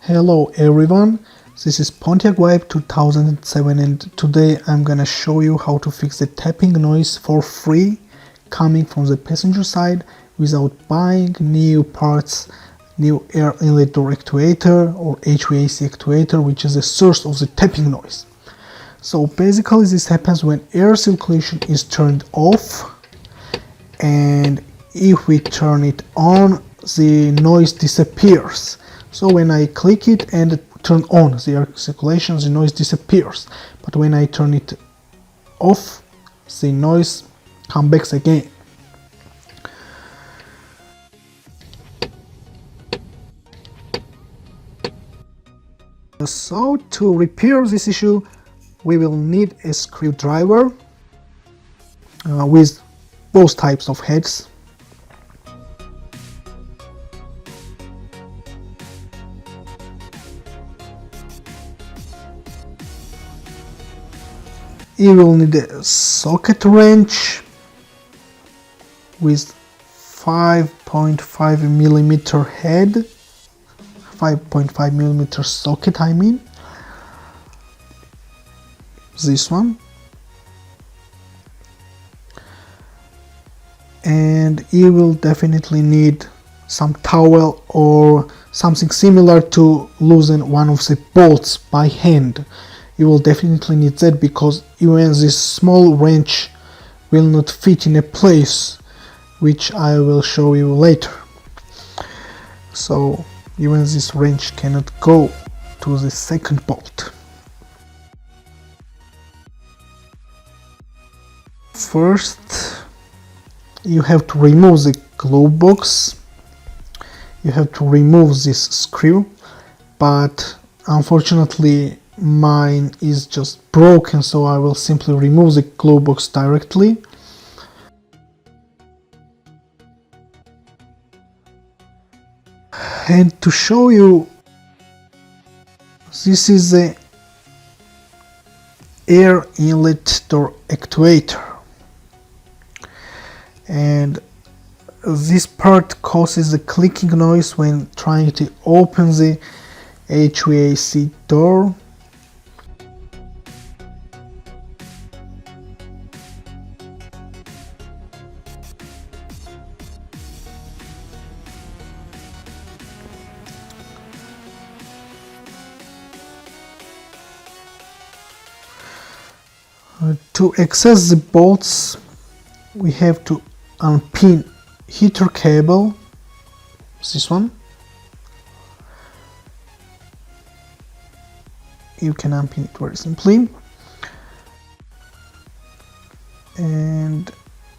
Hello everyone, this is Pontiac Vibe 2007 and today I'm gonna show you how to fix the tapping noise for free coming from the passenger side without buying new parts, new air inlet door actuator or HVAC actuator, which is the source of the tapping noise. So basically this happens when air circulation is turned off, and if we turn it on the noise disappears. So when I click it and turn on the air circulation, the noise disappears. But when I turn it off, the noise comes back again. So to repair this issue, we will need a screwdriver with both types of heads. You will need a socket wrench with 5.5 millimeter head, 5.5 millimeter socket I mean, this one. And you will definitely need some towel or something similar to loosen one of the bolts by hand. You will definitely need that because even this small wrench will not fit in a place, which I will show you later. So even this wrench cannot go to the second bolt. First, you have to remove the glove box. You have to remove this screw, but unfortunately mine is just broken, so I will simply remove the glove box directly. And to show you, this is the air inlet door actuator, and this part causes a clicking noise when trying to open the HVAC door. To access the bolts, we have to unpin heater cable, this one. You can unpin it very simply, and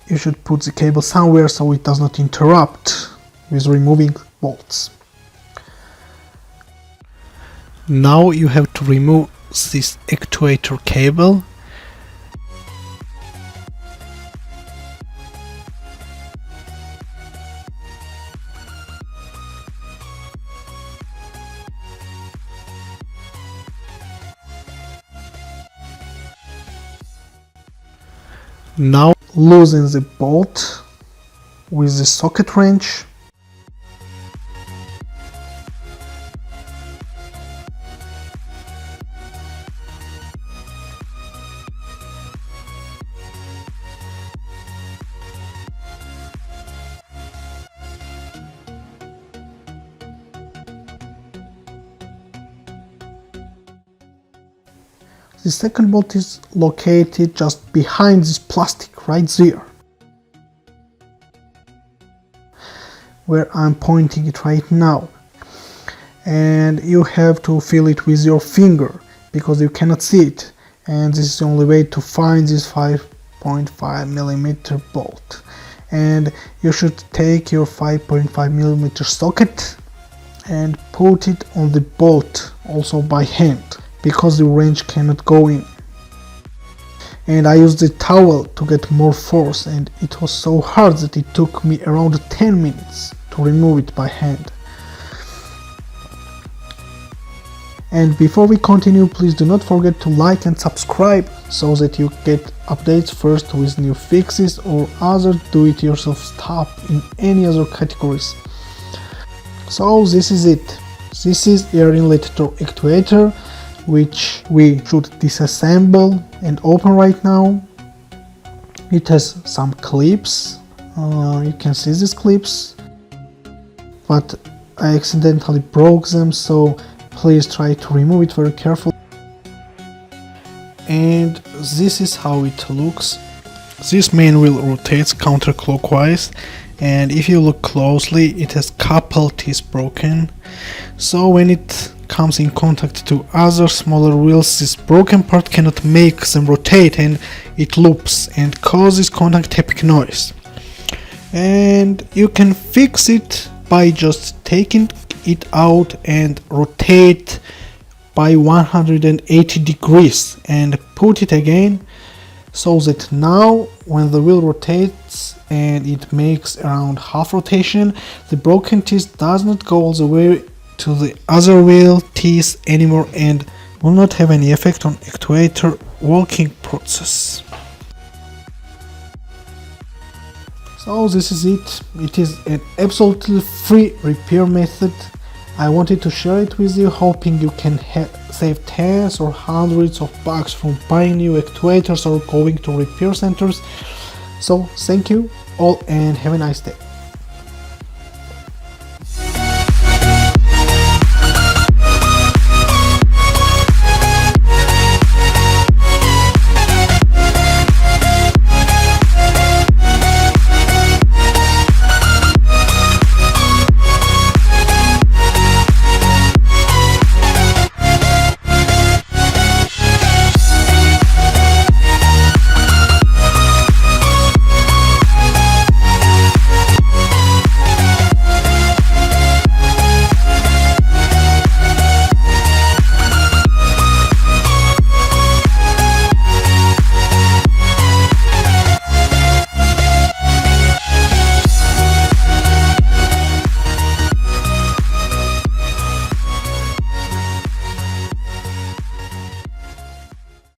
you should put the cable somewhere so it does not interrupt with removing bolts. Now you have to remove this actuator cable. Now loosen the bolt with the socket wrench. The second bolt is located just behind this plastic right there, where I'm pointing it right now, and you have to feel it with your finger because you cannot see it, and this is the only way to find this 5.5 millimeter bolt. And you should take your 5.5 millimeter socket and put it on the bolt also by hand, because the wrench cannot go in. And I used the towel to get more force, and it was so hard that it took me around 10 minutes to remove it by hand. And before we continue, please do not forget to like and subscribe so that you get updates first with new fixes or other do-it-yourself stuff in any other categories. So this is it. This is air inlet to actuator, which we should disassemble and open right now. It has some clips, you can see these clips, but I accidentally broke them, so please try to remove it very carefully. And this is how it looks. This main wheel rotates counterclockwise, and if you look closely, it has couple teeth broken. So when it comes in contact to other smaller wheels, this broken part cannot make them rotate, and it loops and causes contact tapping noise. And you can fix it by just taking it out and rotate by 180 degrees and put it again, so that now when the wheel rotates and it makes around half rotation, the broken teeth does not go all the way to the other wheel teeth anymore and will not have any effect on actuator working process. So this is it. It is an absolutely free repair method. I wanted to share it with you, hoping you can save tens or hundreds of bucks from buying new actuators or going to repair centers. So thank you all and have a nice day.